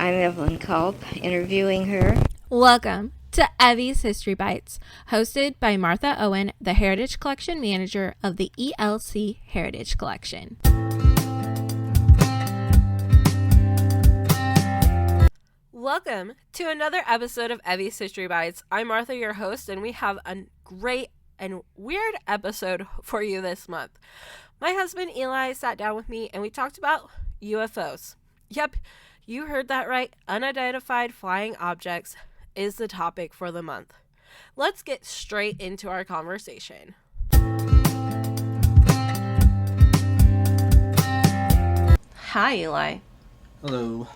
I'm Evelyn Culp, interviewing her. Welcome to Evie's History Bites, hosted by Martha Owen, the Heritage Collection Manager of the ELC Heritage Collection. Welcome to another episode of Evie's History Bites. I'm Martha, your host, and we have a great and weird episode for you this month. My husband Eli sat down with me and we talked about UFOs. Yep, you heard that right. Unidentified flying objects is the topic for the month. Let's get straight into our conversation. Hi, Eli. Hello.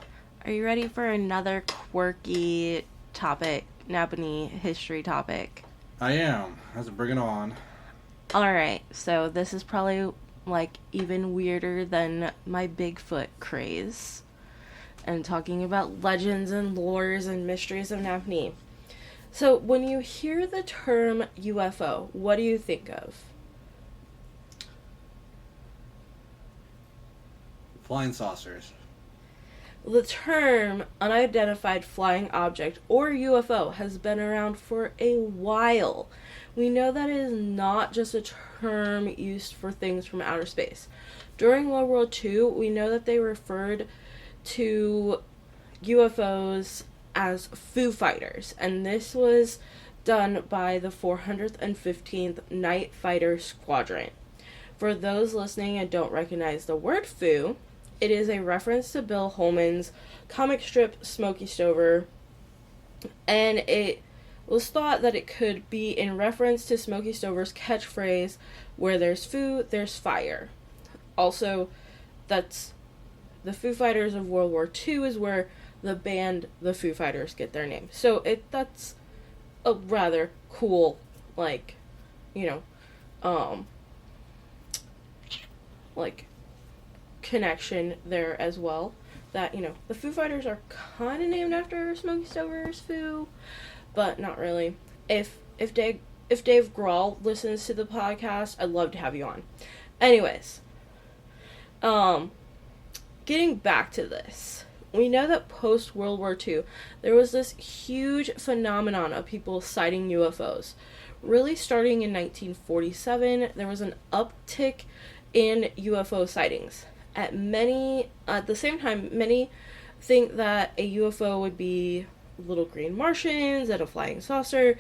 Are you ready for another quirky topic, Nappanee history topic? I am. Let's bring it on. Alright, so this is probably even weirder than my Bigfoot craze. And talking about legends and lores and mysteries of Nappanee. So when you hear the term UFO, what do you think of? Flying saucers. The term unidentified flying object, or UFO, has been around for a while. We know that it is not just a term used for things from outer space. During World War II, we know that they referred to UFOs as Foo Fighters, and this was done by the 415th Night Fighter Squadron. For those listening and don't recognize the word Foo, it is a reference to Bill Holman's comic strip Smokey Stover, and it was thought that it could be in reference to Smokey Stover's catchphrase, "Where there's Foo, there's fire." Also, that's the Foo Fighters of World War II is where the band the Foo Fighters get their name. So that's a rather cool, connection there as well. That, the Foo Fighters are kind of named after Smokey Stover's Foo, but not really. If Dave Grohl listens to the podcast, I'd love to have you on. Anyways, getting back to this, we know that post World War II, there was this huge phenomenon of people sighting UFOs. Really starting in 1947, there was an uptick in UFO sightings. At the same time, many think that a UFO would be little green Martians and a flying saucer,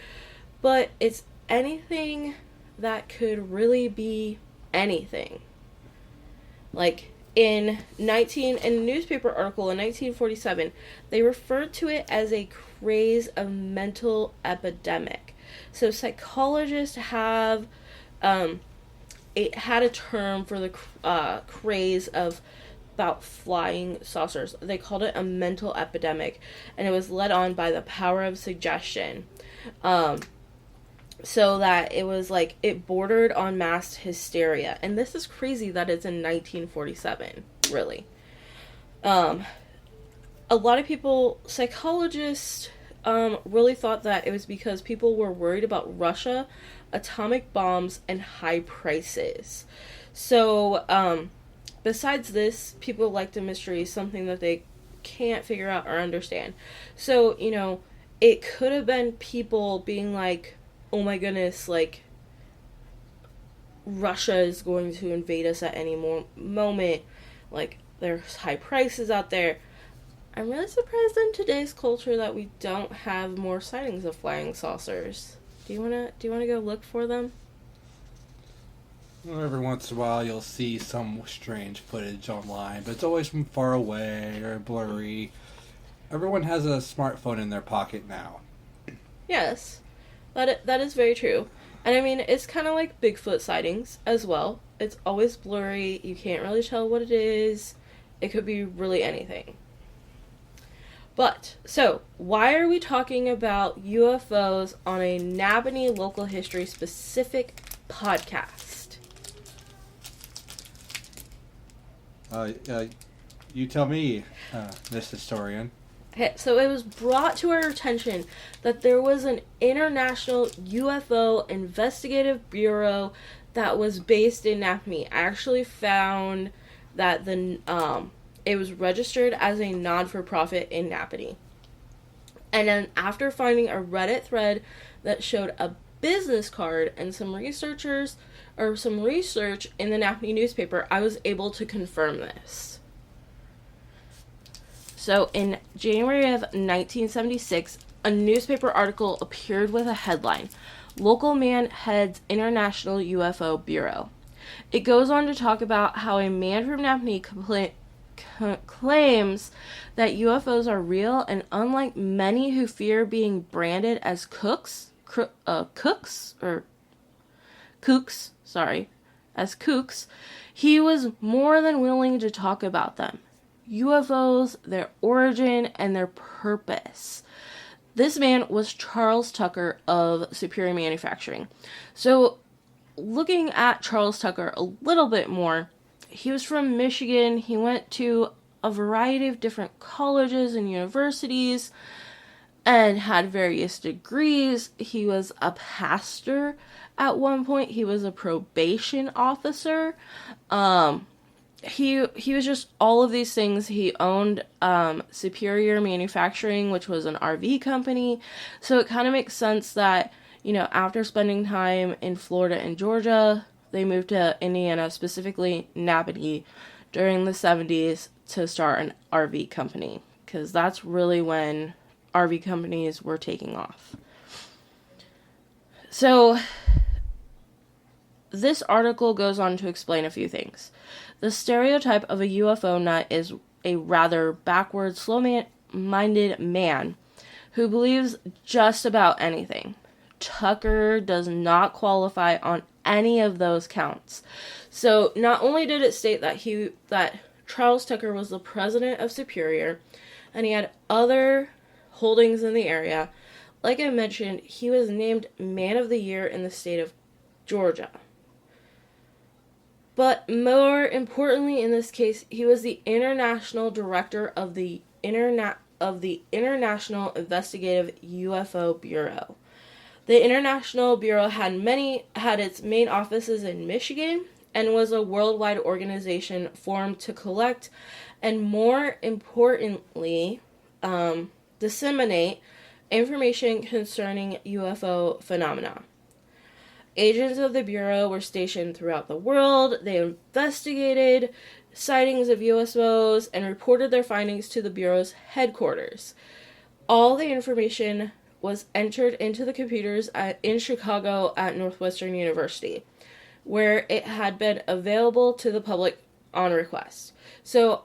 but it's anything that could really be anything. In a newspaper article in 1947, they referred to it as a craze of mental epidemic. So psychologists have it had a term for the craze about flying saucers. They called it a mental epidemic, and it was led on by the power of suggestion. So that it was it bordered on mass hysteria. And this is crazy that it's in 1947, really. A lot of people, psychologists, really thought that it was because people were worried about Russia, atomic bombs, and high prices. So, besides this, people like the mystery, something that they can't figure out or understand. So, it could have been people being oh my goodness, Russia is going to invade us at any moment. There's high prices out there. I'm really surprised in today's culture that we don't have more sightings of flying saucers. Do you wanna go look for them? Well, every once in a while you'll see some strange footage online, but it's always from far away or blurry. Everyone has a smartphone in their pocket now. Yes, that is very true. And I mean, it's kind of like Bigfoot sightings as well. It's always blurry. You can't really tell what it is. It could be really anything. But, so, why are we talking about UFOs on a Nappanee local history specific podcast? You tell me, Miss Historian. Okay, so it was brought to our attention that there was an international UFO investigative bureau that was based in Nappanee. I actually found that It was registered as a non-for-profit in Nappanee. And then after finding a Reddit thread that showed a business card and some research in the Nappanee newspaper, I was able to confirm this. So in January of 1976, a newspaper article appeared with a headline, "Local Man Heads International UFO Bureau." It goes on to talk about how a man from Nappanee claims that UFOs are real, and unlike many who fear being branded as kooks, he was more than willing to talk about them. UFOs, their origin, and their purpose. This man was Charles Tucker of Superior Manufacturing. So, looking at Charles Tucker a little bit more, he was from Michigan. He went to a variety of different colleges and universities and had various degrees. He was a pastor at one point. He was a probation officer. He was just all of these things. He owned Superior Manufacturing, which was an RV company. So it kind of makes sense that, after spending time in Florida and Georgia, they moved to Indiana, specifically Nappanee, during the 70s to start an RV company, because that's really when RV companies were taking off. So this article goes on to explain a few things. The stereotype of a UFO nut is a rather backward, slow-minded man who believes just about anything. Tucker does not qualify on any of those counts. So not only did it state that Charles Tucker was the president of Superior, and he had other holdings in the area, like I mentioned, he was named Man of the Year in the state of Georgia. But more importantly in this case, he was the international director of the International Investigative UFO Bureau. The International Bureau had its main offices in Michigan and was a worldwide organization formed to collect and, more importantly, disseminate information concerning UFO phenomena. Agents of the Bureau were stationed throughout the world. They investigated sightings of UFOs and reported their findings to the Bureau's headquarters. All the information was entered into the computers in Chicago at Northwestern University, where it had been available to the public on request. So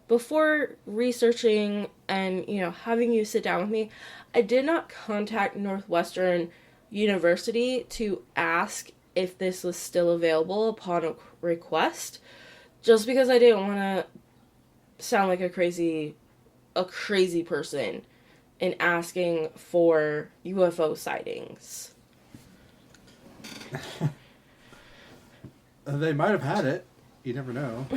before researching and, having you sit down with me, I did not contact Northwestern University to ask if this was still available upon a request, just because I didn't want to sound like a crazy person in asking for UFO sightings. They might have had it. You never know.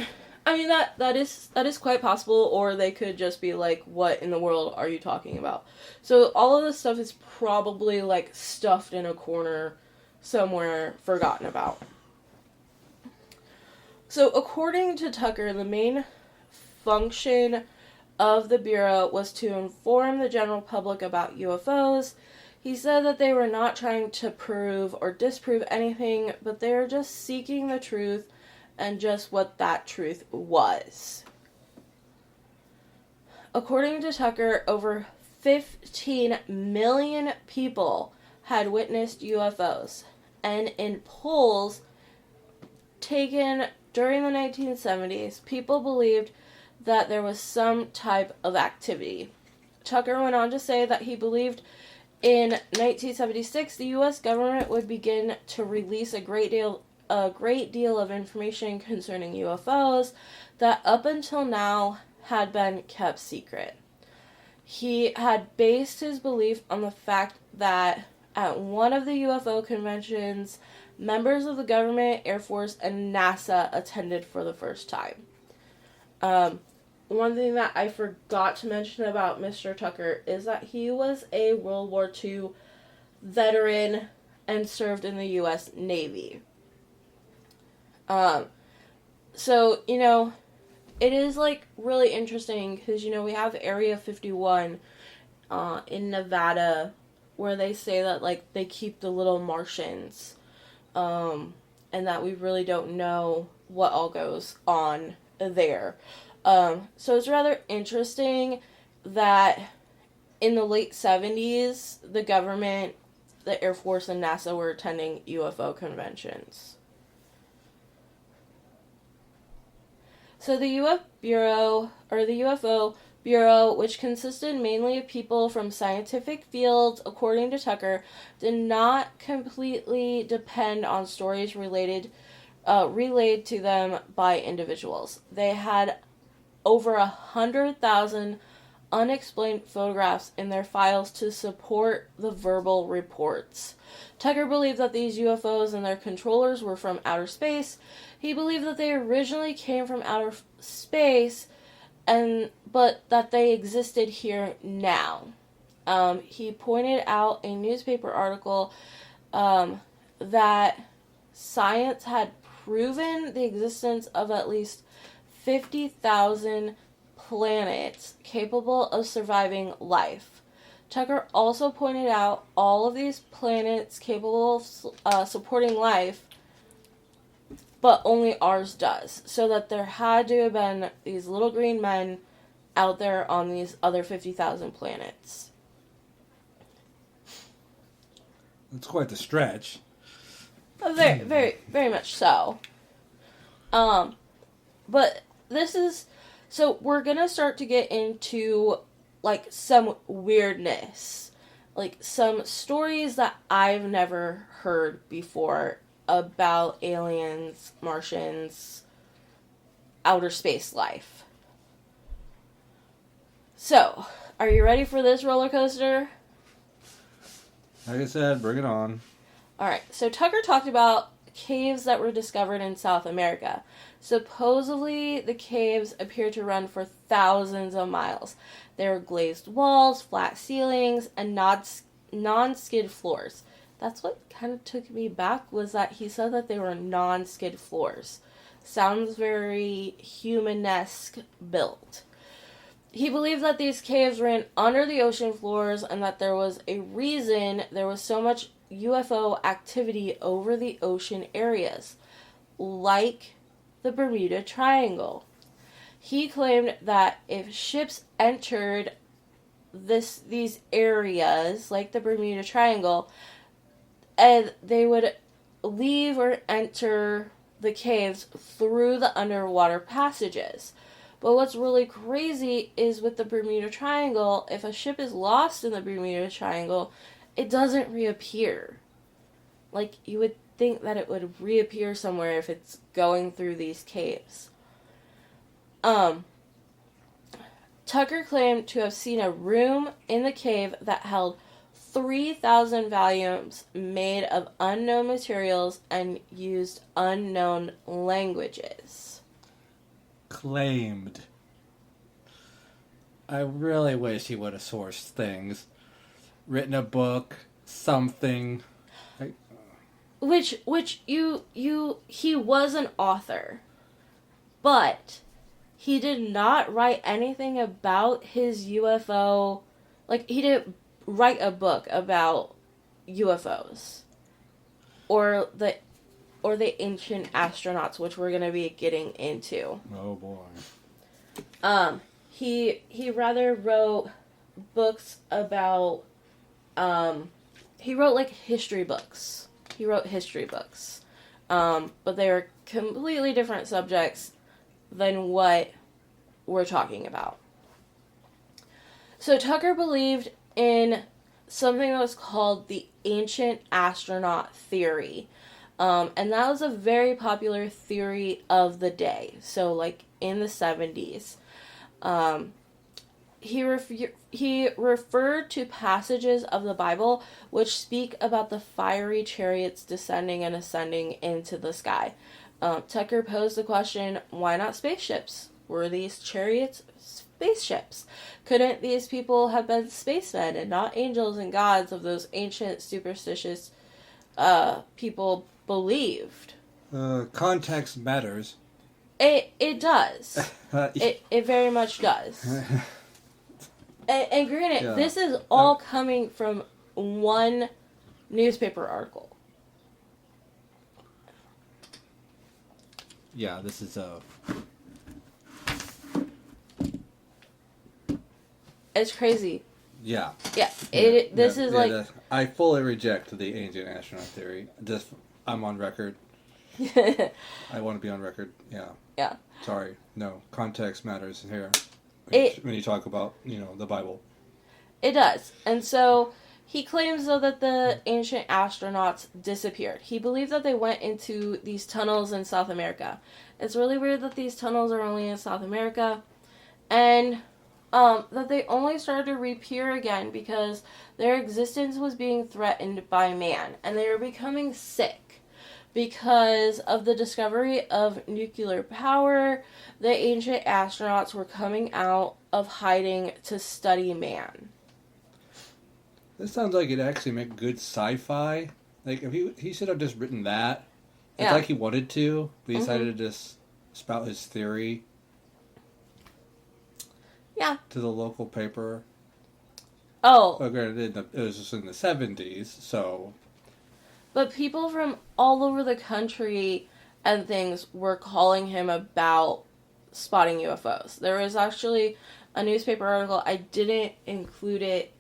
I mean, that is quite possible, or they could just be like, what in the world are you talking about? So all of this stuff is probably like stuffed in a corner somewhere, forgotten about. So according to Tucker, the main function of the Bureau was to inform the general public about UFOs. He said that they were not trying to prove or disprove anything, but they were just seeking the truth and just what that truth was. According to Tucker, over 15 million people had witnessed UFOs, and in polls taken during the 1970s, people believed that there was some type of activity. Tucker went on to say that he believed in 1976 the U.S. government would begin to release a great deal of information concerning UFOs that up until now had been kept secret. He had based his belief on the fact that at one of the UFO conventions, members of the government, Air Force, and NASA attended for the first time. One thing that I forgot to mention about Mr. Tucker is that he was a World War II veteran and served in the U.S. Navy. So, it is, like, really interesting because, you know, we have Area 51 in Nevada where they say that, like, they keep the little Martians, and that we really don't know what all goes on there. So it's rather interesting that in the late 70s, the government, the Air Force, and NASA were attending UFO conventions. So the UFO Bureau, which consisted mainly of people from scientific fields, according to Tucker, did not completely depend on stories relayed to them by individuals. They had over 100,000 unexplained photographs in their files to support the verbal reports. Tucker believed that these UFOs and their controllers were from outer space. He believed that they originally came from outer space, but that they existed here now. He pointed out a newspaper article that science had proven the existence of at least 50,000 planets capable of surviving life. Tucker also pointed out all of these planets capable of supporting life, but only ours does. So that there had to have been these little green men out there on these other 50,000 planets. It's quite the stretch. Very, very, very much so. But this is... So we're gonna start to get into, like, some weirdness. Like, some stories that I've never heard before about aliens, Martians, outer space life. So, are you ready for this roller coaster? Like I said, bring it on. Alright, so Tucker talked about caves that were discovered in South America. Supposedly, the caves appear to run for thousands of miles. There are glazed walls, flat ceilings, and non-skid floors. That's what kind of took me back, was that he said that they were non-skid floors. Sounds very human-esque built. He believed that these caves ran under the ocean floors and that there was a reason there was so much UFO activity over the ocean areas, like the Bermuda Triangle. He claimed that if ships entered these areas, like the Bermuda Triangle, and they would leave or enter the caves through the underwater passages. But what's really crazy is with the Bermuda Triangle, if a ship is lost in the Bermuda Triangle, it doesn't reappear. Like, you would think that it would reappear somewhere if it's going through these caves. Tucker claimed to have seen a room in the cave that held 3,000 volumes made of unknown materials and used unknown languages. Claimed. I really wish he would have sourced things. Written a book, something. He was an author. But he did not write anything about his UFO. Like, he didn't write a book about UFOs. Or the ancient astronauts, which we're going to be getting into. Oh boy. He rather wrote books about, he wrote, like, history books. He wrote history books. But they are completely different subjects than what we're talking about. So Tucker believed in something that was called the ancient astronaut theory. And that was a very popular theory of the day. So, like, in the 70s. He referred to passages of the Bible which speak about the fiery chariots descending and ascending into the sky. Tucker posed the question, why not spaceships? Were these chariots spaceships? Couldn't these people have been spacemen and not angels and gods of those ancient superstitious people believed? Context matters. It does. It very much does. And granted, Yeah. this is all coming from one newspaper article. Yeah, this is It's crazy. Yeah. Yeah. This is like. I fully reject the ancient astronaut theory. I'm on record. I want to be on record. Yeah. Yeah. Sorry. No. Context matters here. It- When you talk about, the Bible. It does. And so he claims, though, that the ancient astronauts disappeared. He believed that they went into these tunnels in South America. It's really weird that these tunnels are only in South America. And that they only started to reappear again because their existence was being threatened by man. And they were becoming sick. Because of the discovery of nuclear power, the ancient astronauts were coming out of hiding to study man. This sounds like it'd actually make good sci-fi. Like, if he should have just written that. It's Yeah. like he wanted to, but he decided to just spout his theory. Yeah. To the local paper. Oh. Well, granted, it was just in the 70s, so... But people from all over the country and things were calling him about spotting UFOs. There was actually a newspaper article. I didn't include it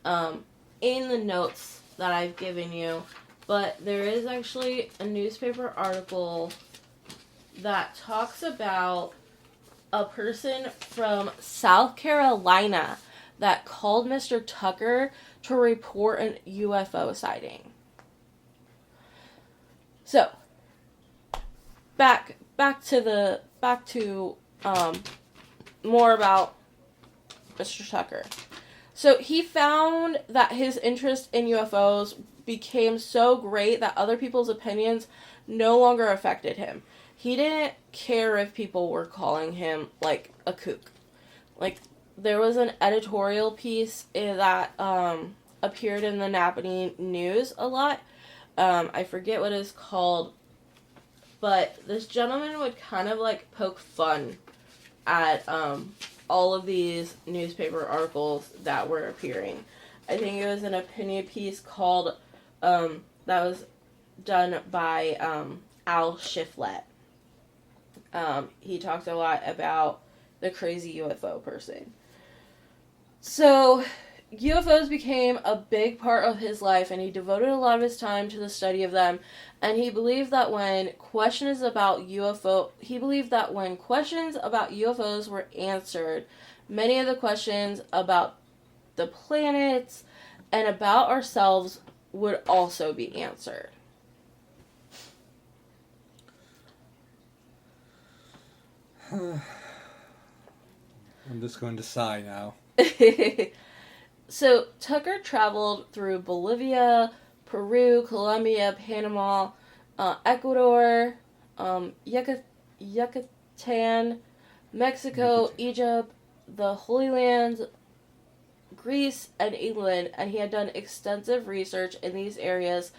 in the notes that I've given you, but there is actually a newspaper article that talks about a person from South Carolina that called Mr. Tucker to report an UFO sighting. So, back to more about Mr. Tucker. So he found that his interest in UFOs became so great that other people's opinions no longer affected him. He didn't care if people were calling him like a kook. Like, there was an editorial piece that appeared in the Nappanee news a lot. I forget what it's called, but this gentleman would kind of like poke fun at all of these newspaper articles that were appearing. I think it was an opinion piece called that was done by Al Shiflett. He talked a lot about the crazy UFO person. So UFOs became a big part of his life, and he devoted a lot of his time to the study of them. And he believed that when questions about UFOs were answered, many of the questions about the planets and about ourselves would also be answered. I'm just going to sigh now. So, Tucker traveled through Bolivia, Peru, Colombia, Panama, Ecuador, Yucatan, Mexico, Egypt, the Holy Land, Greece, and England, and he had done extensive research in these areas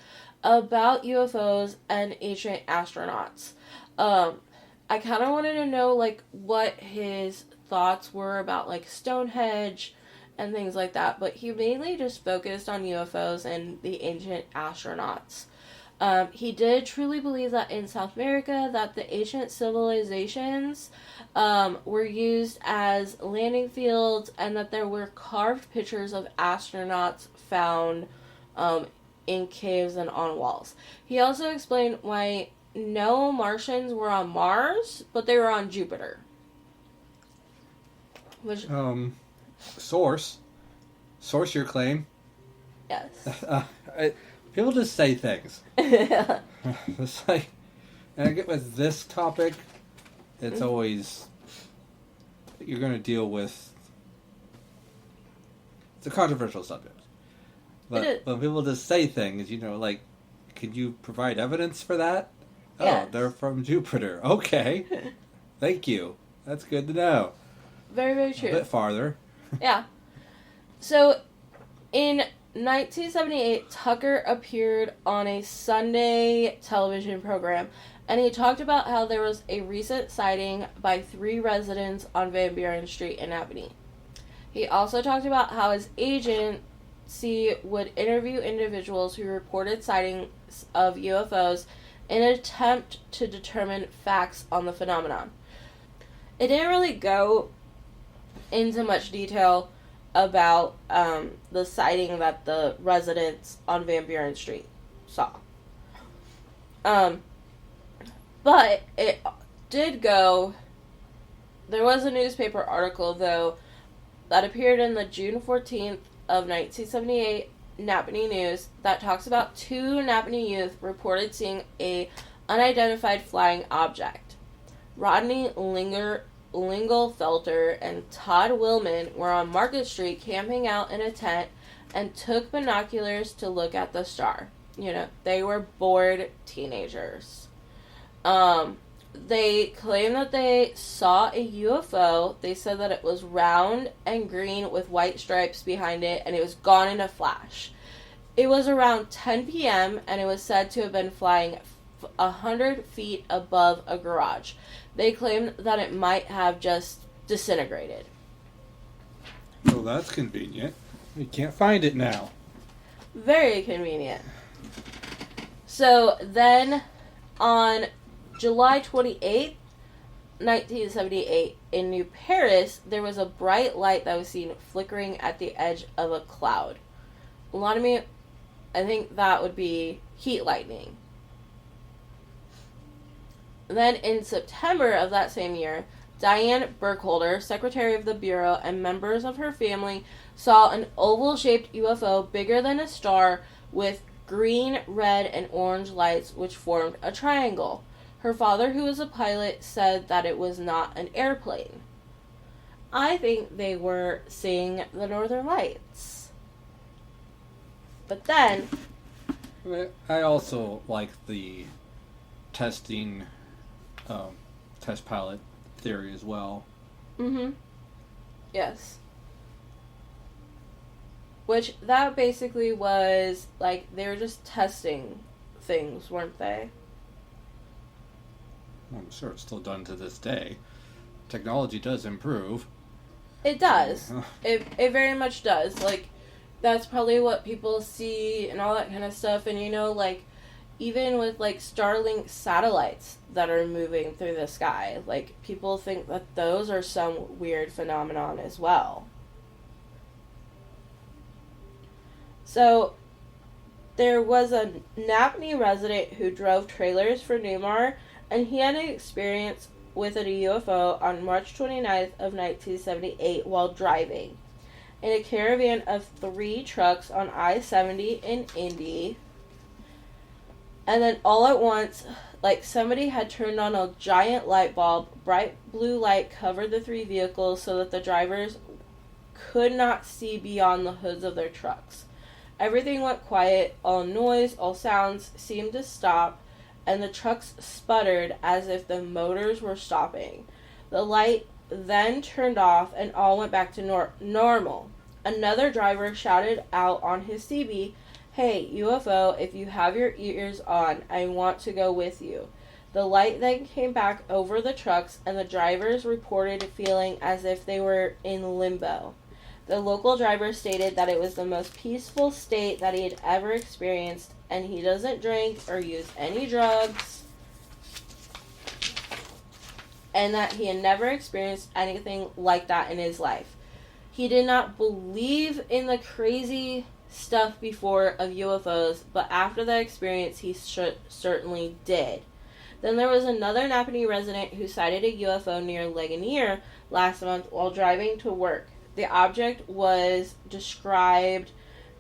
about UFOs and ancient astronauts. I kind of wanted to know, like, what his thoughts were about, like, Stonehenge and things like that, but he mainly just focused on UFOs and the ancient astronauts. He did truly believe that in South America that the ancient civilizations were used as landing fields, and that there were carved pictures of astronauts found in caves and on walls. He also explained why no Martians were on Mars, but they were on Jupiter. Which, Source your claim. yes. People just say things. It's like, and I get with this topic, it's always, you're going to deal with, it's a controversial subject. But when people just say things, like, could you provide evidence for that? Yes. Oh, they're from Jupiter. Okay. Thank you. That's good to know. Very, very true. A bit farther. Yeah. So, in 1978, Tucker appeared on a Sunday television program, And he talked about how there was a recent sighting by 3 residents on Van Buren Street in Nappanee. He also talked about how his agency would interview individuals who reported sightings of UFOs in an attempt to determine facts on the phenomenon. It didn't really go into much detail about the sighting that the residents on Van Buren Street saw. But it did go... There was a newspaper article, though, that appeared in the June 14th of 1978 Nappanee News that talks about 2 Nappanee youth reported seeing a unidentified flying object. Rodney Lingelfelter and Todd Willman were on Market Street camping out in a tent and took binoculars to look at the star. You know, they were bored teenagers. They claimed that they saw a UFO. They said that it was round and green with white stripes behind it, and it was gone in a flash. It was around 10 p.m., and it was said to have been flying 100 feet above a garage. They claimed that it might have just disintegrated. Well, that's convenient. We can't find it now. Very convenient. So then, on July 28th, 1978, in New Paris, there was a bright light that was seen flickering at the edge of a cloud. A lot of me, I think that would be heat lightning. Then in September of that same year, Diane Burkholder, secretary of the Bureau, and members of her family saw an oval-shaped UFO bigger than a star with green, red, and orange lights which formed a triangle. Her father, who was a pilot, said that it was not an airplane. I think they were seeing the Northern Lights. But then... I also like the testing, test pilot theory as well. Mm-hmm. Yes. Which, that basically was, like, they were just testing things, weren't they? I'm sure it's still done to this day. Technology does improve. It does. It very much does. Like, that's probably what people see and all that kind of stuff. And, you know, like, even with, like, Starlink satellites that are moving through the sky, like, people think that those are some weird phenomenon as well. So, there was a Nappanee resident who drove trailers for Newmar, and he had an experience with a UFO on March 29th of 1978 while driving in a caravan of 3 trucks on I-70 in Indy. And then all at once, like, somebody had turned on a giant light bulb. Bright blue light covered the 3 vehicles so that the drivers could not see beyond the hoods of their trucks. Everything went quiet. All noise, all sounds seemed to stop, and the trucks sputtered as if the motors were stopping. The light then turned off, and all went back to normal. Another driver shouted out on his CB, "Hey, UFO, if you have your ears on, I want to go with you." The light then came back over the trucks, and the drivers reported feeling as if they were in limbo. The local driver stated that it was the most peaceful state that he had ever experienced, and he doesn't drink or use any drugs, and that he had never experienced anything like that in his life. He did not believe in the crazy stuff before of UFOs, but after that experience, he certainly did. Then there was another Nappanee resident who sighted a UFO near Ligonier last month while driving to work. The object was described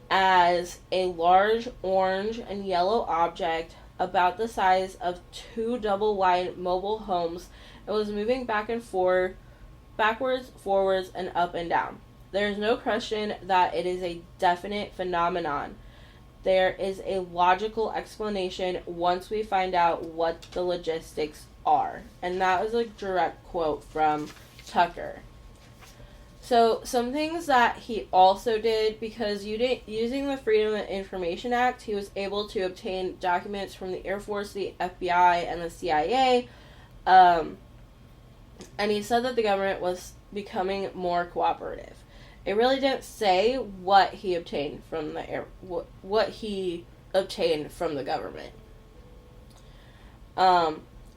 as a large orange and yellow object about the size of 2 double-wide mobile homes. It was moving back and forth, backwards, forwards, and up and down. There is no question that it is a definite phenomenon. There is a logical explanation once we find out what the logistics are. And that was a direct quote from Tucker. So, some things that he also did, because using the Freedom of Information Act, he was able to obtain documents from the Air Force, the FBI, and the CIA. And he said that the government was becoming more cooperative. It really didn't say what he obtained from the what he obtained from the government.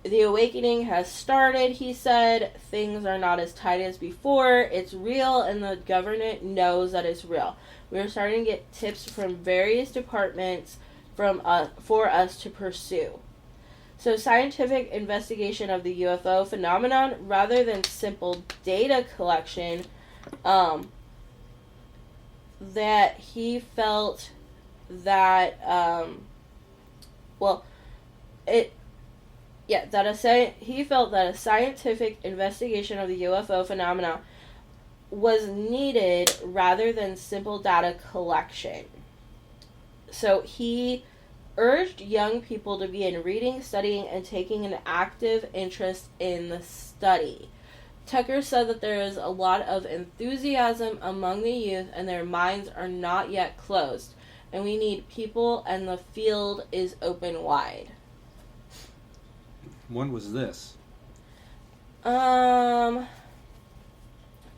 The awakening has started, he said. Things are not as tight as before. It's real, and the government knows that it's real. We are starting to get tips from various departments for us to pursue. So, scientific investigation of the UFO phenomenon, rather than simple data collection, that he felt that, he felt that a scientific investigation of the UFO phenomena was needed rather than simple data collection. So he urged young people to begin reading, studying, and taking an active interest in the study. Tucker said that there is a lot of enthusiasm among the youth and their minds are not yet closed, and we need people, and the field is open wide. When was this? I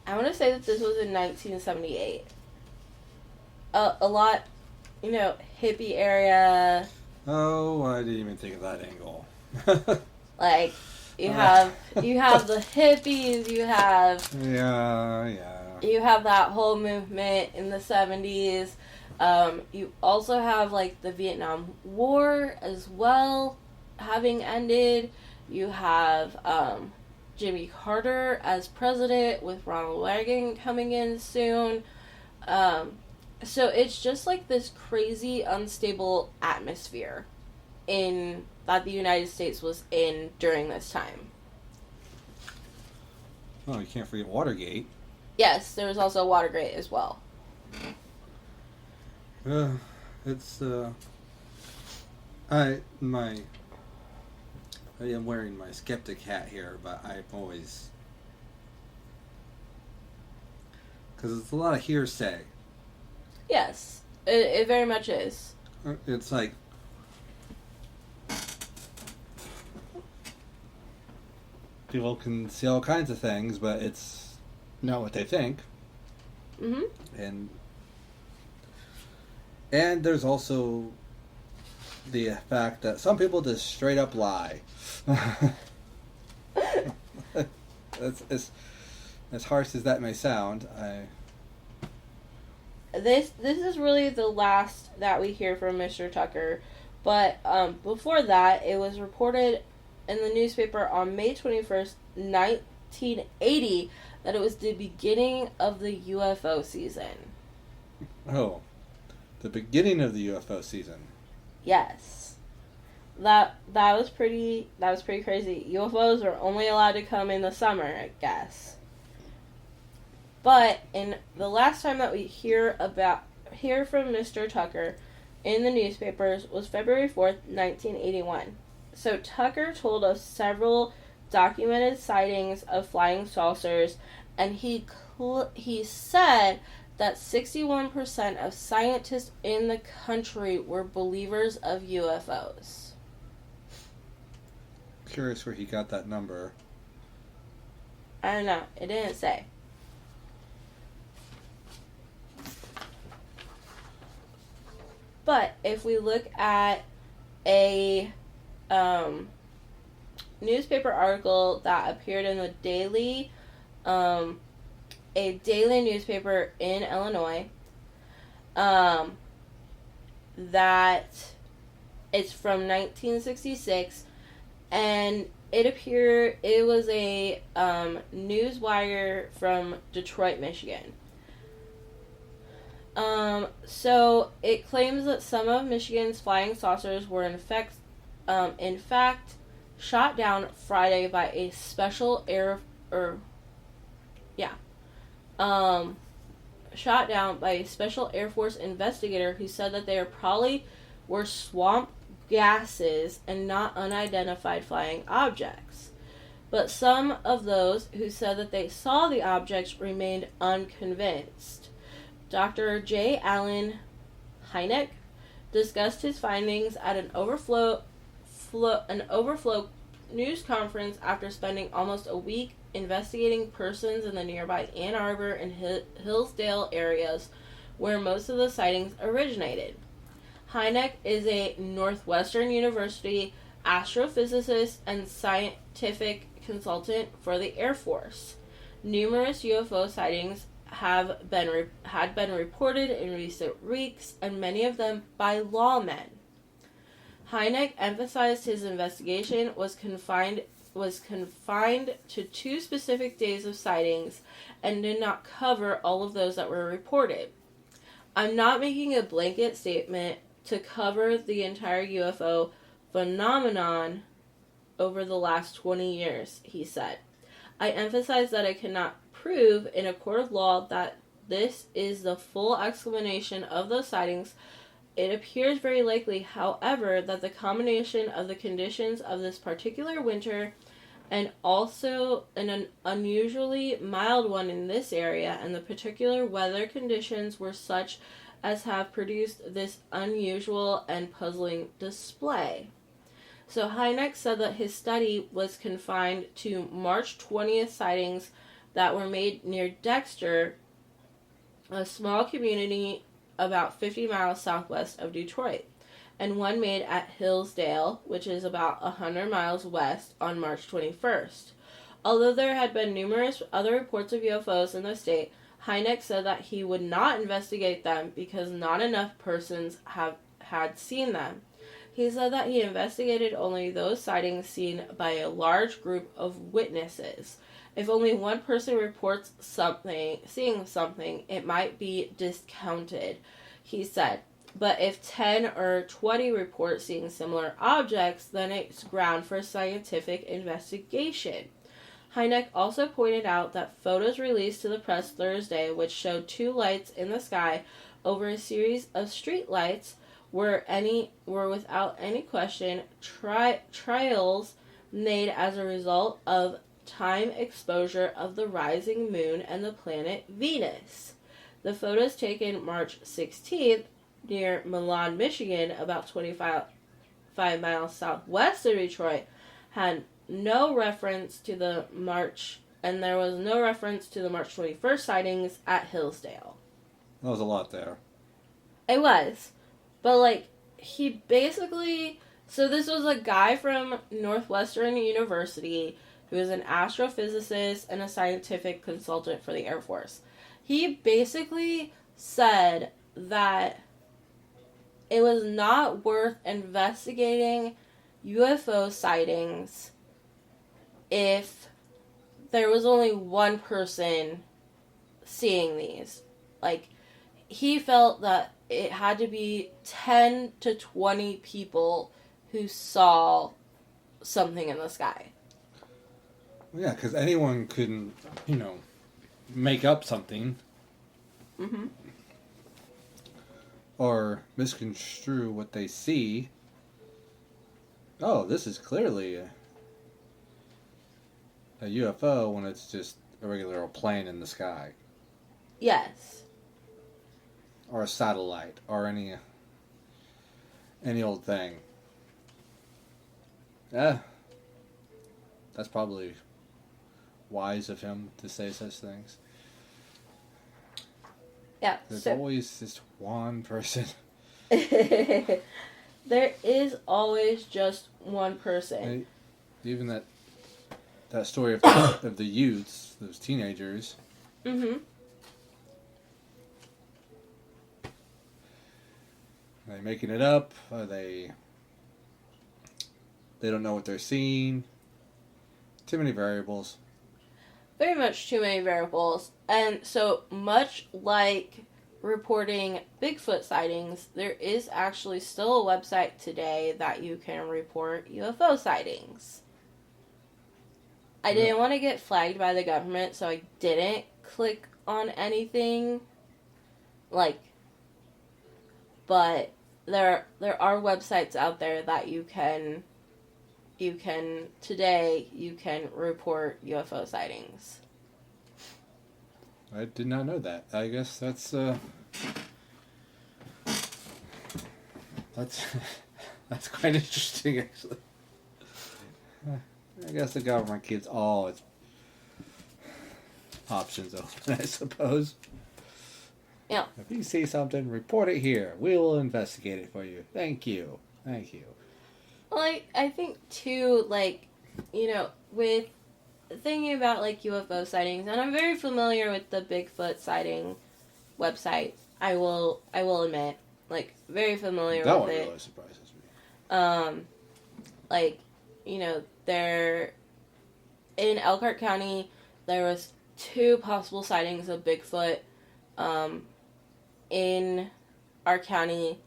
want to say that this was in 1978. A lot, hippie area. Oh, I didn't even think of that angle. Like, you have the hippies, you have that whole movement in the 70s. You also have, like, the Vietnam War as well having ended. You have Jimmy Carter as president with Ronald Reagan coming in soon. So it's just like this crazy, unstable atmosphere that the United States was in during this time. Oh, you can't forget Watergate. Yes, there was also Watergate as well. It's I am wearing my skeptic hat here, but I'm always, because it's a lot of hearsay. Yes, it very much is. It's like, people can see all kinds of things, but it's not what they think. Mm-hmm. And there's also the fact that some people just straight up lie. As harsh as that may sound, This is really the last that we hear from Mr. Tucker, but before that, it was reported in the newspaper on May 21st, 1980, that it was the beginning of the UFO season. Oh, the beginning of the UFO season. Yes. That was pretty crazy. UFOs are only allowed to come in the summer, I guess. But in the last time that we hear from Mr. Tucker in the newspapers was February 4th, 1981. So Tucker told us several documented sightings of flying saucers, and he said that 61% of scientists in the country were believers of UFOs. Curious where he got that number. I don't know. It didn't say. But if we look at a newspaper article that appeared in the Daily, a daily newspaper in Illinois, that it's from 1966, and it was a newswire from Detroit, Michigan. So it claims that some of Michigan's flying saucers were in fact shot down Friday by a special shot down by a special Air Force investigator who said that they were swamp gases and not unidentified flying objects. But some of those who said that they saw the objects remained unconvinced. Dr. J. Allen Hynek discussed his findings at an overflow news conference after spending almost a week investigating persons in the nearby Ann Arbor and Hillsdale areas where most of the sightings originated. Hynek is a Northwestern University astrophysicist and scientific consultant for the Air Force. Numerous UFO sightings had been reported in recent weeks, and many of them by lawmen. Hynek emphasized his investigation was confined to 2 specific days of sightings and did not cover all of those that were reported. I'm not making a blanket statement to cover the entire UFO phenomenon over the last 20 years, he said. I emphasize that I cannot prove in a court of law that this is the full explanation of those sightings. It appears very likely, however, that the combination of the conditions of this particular winter and also an unusually mild one in this area and the particular weather conditions were such as have produced this unusual and puzzling display. So Hynek said that his study was confined to March 20th sightings that were made near Dexter, a small community about 50 miles southwest of Detroit, and one made at Hillsdale, which is about 100 miles west, on March 21st. Although there had been numerous other reports of UFOs in the state, Hynek said that he would not investigate them because not enough persons had seen them. He said that he investigated only those sightings seen by a large group of witnesses. If only one person reports seeing something, it might be discounted, he said. But if 10 or 20 report seeing similar objects, then it's ground for scientific investigation. Hynek also pointed out that photos released to the press Thursday, which showed 2 lights in the sky over a series of street lights, were without any question trials made as a result of time exposure of the rising moon and the planet Venus. The photos taken March 16th near Milan, Michigan, about 25 miles southwest of Detroit, had no reference to the March 21st sightings at Hillsdale. That was a lot there. It was. But, he basically... So this was a guy from Northwestern University who is an astrophysicist and a scientific consultant for the Air Force. He basically said that it was not worth investigating UFO sightings if there was only one person seeing these. He felt that it had to be 10 to 20 people who saw something in the sky. Yeah, because anyone can, make up something. Mm-hmm. Or misconstrue what they see. Oh, this is clearly a UFO when it's just a regular old plane in the sky. Yes. Or a satellite. Or any old thing. Yeah. That's probably wise of him to say such things. Yeah. There's always just one person. There is always just one person. Even that story of the youths, those teenagers. Mm-hmm. Are they making it up? Are they don't know what they're seeing? Too many variables. Very much too many variables. And so, much like reporting Bigfoot sightings, there is actually still a website today that you can report UFO sightings. I didn't want to get flagged by the government, so I didn't click on anything. But there are websites out there that you can you can report UFO sightings. I did not know that. I guess that's that's quite interesting, actually. I guess the government keeps all its options open, I suppose. Yeah. If you see something, report it here. We will investigate it for you. Thank you. Thank you. Like, I think, too, like, with thinking about, like, UFO sightings, and I'm very familiar with the Bigfoot sighting website, I will admit. Like, very familiar That with one it. really surprises me. Like, there, in Elkhart County, there was 2 possible sightings of Bigfoot, in our county,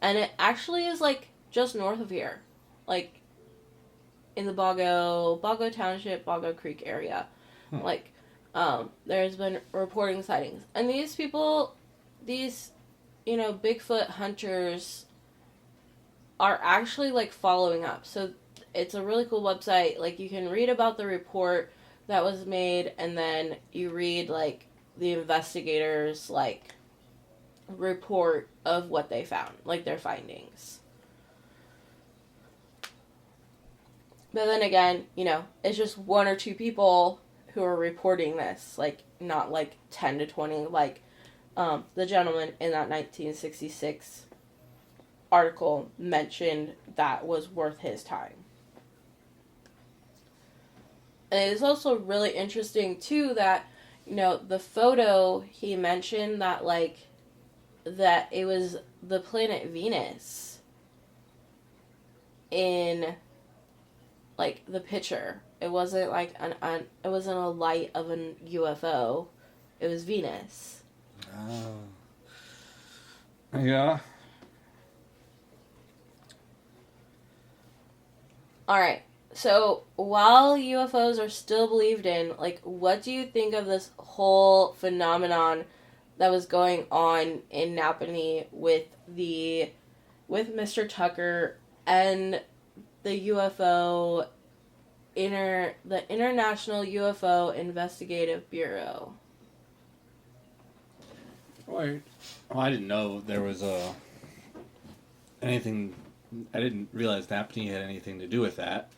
and it actually is, like, just north of here. Like, in the Bago Township, Bago Creek area. Like, there's been reporting sightings. And these people, Bigfoot hunters are actually, like, following up. So, it's a really cool website. Like, you can read about the report that was made, and then you read, like, the investigators, like, report of what they found. Like, their findings. But then again, it's just 1 or 2 people who are reporting this. Like, not like 10 to 20. Like, the gentleman in that 1966 article mentioned that was worth his time. And it is also really interesting, too, that, the photo he mentioned that, like, that it was the planet Venus in, like, the picture. It wasn't like it wasn't a light of a UFO. It was Venus. Oh. Yeah. Alright, so while UFOs are still believed in, like, what do you think of this whole phenomenon that was going on in Nappanee with Mr. Tucker and the the International UFO Investigative Bureau? Well, I didn't know there was anything. I didn't realize Nappanee had anything to do with that,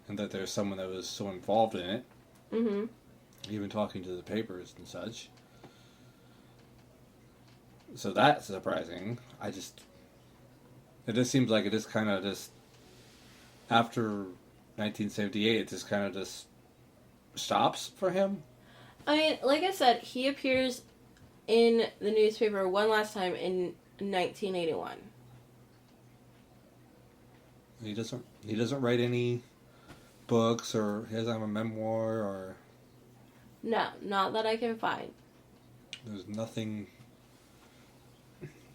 and that there's someone that was so involved in it. Mm-hmm. Even talking to the papers and such. So that's surprising. It just seems like it just kind of just, after 1978, it just kind of just stops for him. I mean, like I said, he appears in the newspaper one last time in 1981. He doesn't write any books, or he doesn't have a memoir, or... No, not that I can find. There's nothing...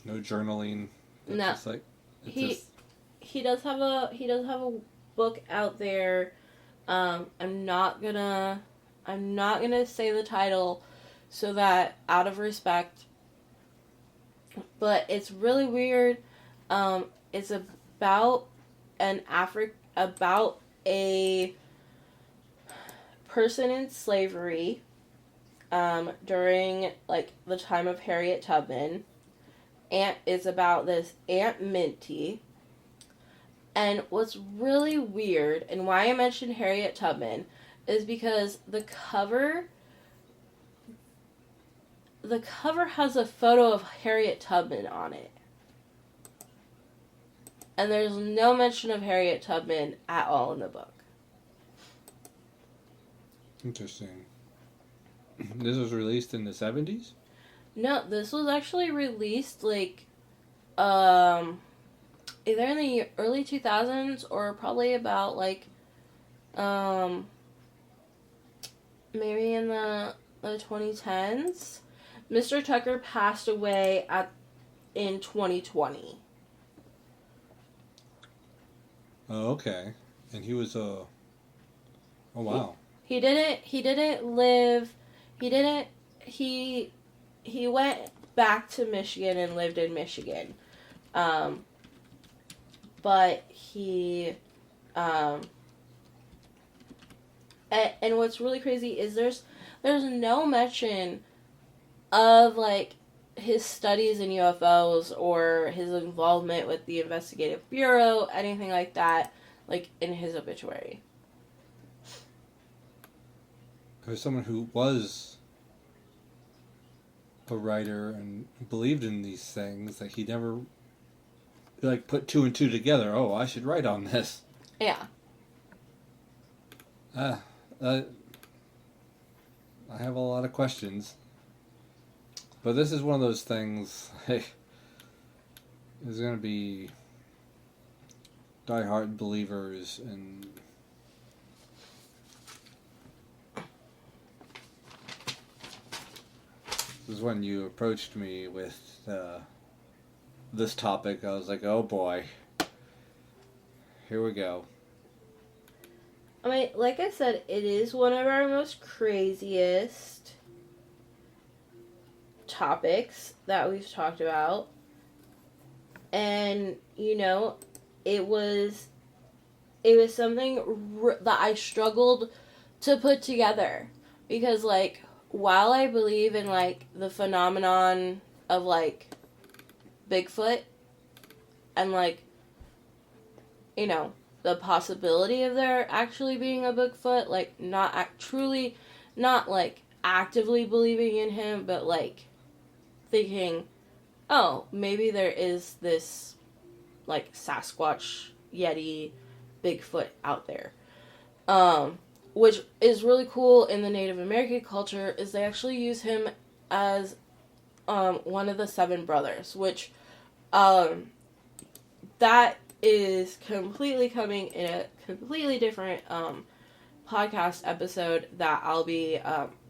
No journaling. It's No. just like, He does have a book out there. I'm not gonna say the title, so that, out of respect. But it's really weird. It's about about a person in slavery during, like, the time of Harriet Tubman. And it's about this Aunt Minty. And what's really weird, and why I mentioned Harriet Tubman, is because the cover has a photo of Harriet Tubman on it. And there's no mention of Harriet Tubman at all in the book. Interesting. This was released in the 70s? No, this was actually released, like, either in the early 2000s or probably about, like, maybe in the 2010s. Mr. Tucker passed away in 2020. Oh, okay. And he was oh wow. He went back to Michigan and lived in Michigan. But he And what's really crazy is there's no mention of, like, his studies in UFOs or his involvement with the investigative bureau, anything like that, like, in his obituary. There's someone who was a writer and believed in these things that he never, like, put two and two together. Oh, I should write on this. Yeah. I have a lot of questions. But this is one of those things, hey, there's going to be diehard believers, and this is when you approached me with this topic. I was like, oh boy, here we go. I mean, like I said, it is one of our most craziest topics that we've talked about. And, you know, it was something that I struggled to put together. Because, like, while I believe in, like, the phenomenon of, like, Bigfoot and, like, you know, the possibility of there actually being a Bigfoot, like, not like, actively believing in him, but, like, thinking, oh, maybe there is this, like, Sasquatch, Yeti, Bigfoot out there. Which is really cool in the Native American culture, is they actually use him as one of the seven brothers, which that is completely coming in a completely different podcast episode that I'll be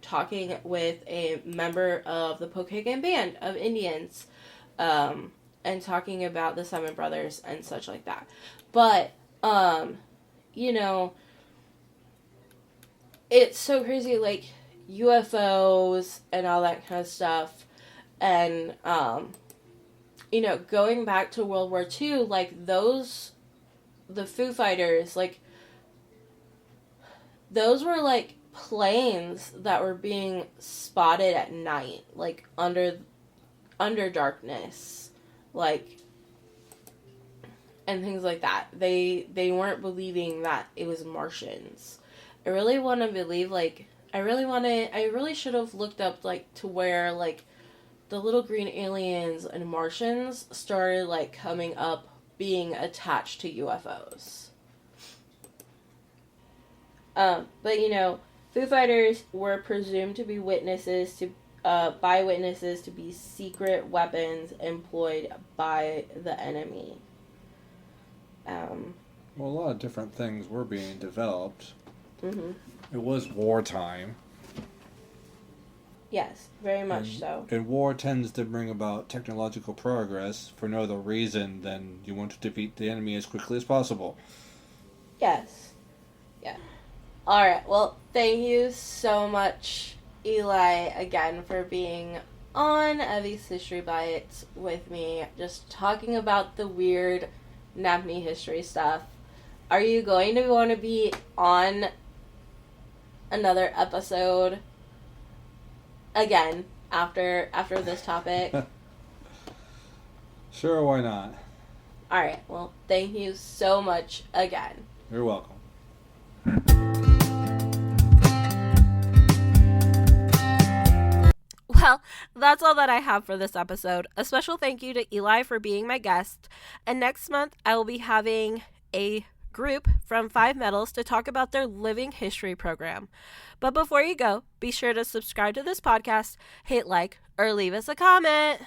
talking with a member of the Pokagon Band of Indians, and talking about the Seven Brothers and such like that. But, you know, it's so crazy, like, UFOs and all that kind of stuff, and, you know, going back to World War II, like, the Foo Fighters, like, those were, like, planes that were being spotted at night, like, under darkness, like, and things like that. They weren't believing that it was Martians. I really want to believe, like, I really should have looked up, like, to where, like, the little green aliens and Martians started, like, coming up being attached to UFOs. But, you know, Foo Fighters were presumed to be by witnesses to be secret weapons employed by the enemy. Well, a lot of different things were being developed. Mm-hmm. It was wartime. Yes, very much so. And war tends to bring about technological progress for no other reason than you want to defeat the enemy as quickly as possible. Yes. Yeah. Alright, well, thank you so much, Eli, again, for being on Evie's History Bites with me, just talking about the weird Nappanee history stuff. Are you going to want to be on another episode again after this topic? Sure, why not? Alright, well, thank you so much again. You're welcome. Well, that's all that I have for this episode. A special thank you to Eli for being my guest. And next month, I will be having a group from 5 Metals to talk about their living history program. But before you go, be sure to subscribe to this podcast, hit like, or leave us a comment.